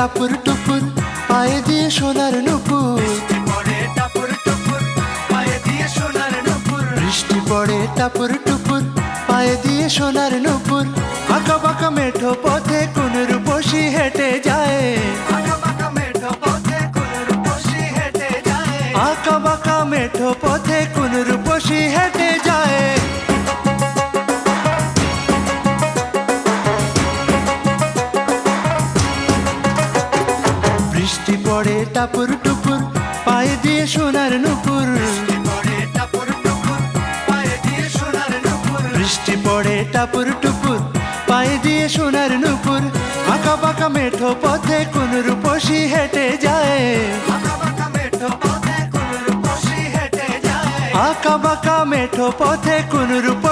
টাপুর টুপুর পায়ে দিয়ে সোনার নুপুর। বৃষ্টি পড়ে টাপুর টুপুর পায়ে দিয়ে সোনার নুপুর। বৃষ্টি পড়ে টাপুর টুপুর পায়ে দিয়ে সোনার নুপুর। আঁকা বাঁকা মেঠো পথে কোন রূপসী হেঁটে যায়। আঁকা বাঁকা মেঠো পথে কোন রূপসী হেঁটে যায়। আঁকা বাঁকা মেঠো পথে কোন রূপসী হেঁটে যায়। বৃষ্টি পড়ে টাপুর টুপুর পায়ে দিয়ে সোনার নুপুর। বৃষ্টি পড়ে টাপুর টুপুর পায়ে দিয়ে সোনার নুপুর। বৃষ্টি পড়ে টাপুর টুপুর পায়ে দিয়ে সোনার নুপুর। আঁকা বাঁকা মেঠো পথে কোন রূপসী হেঁটে যায়। আঁকা বাঁকা মেঠো পথে কোন রূপসী হেঁটে যায়। আঁকা বাঁকা মেঠো পথে কোন রূপসী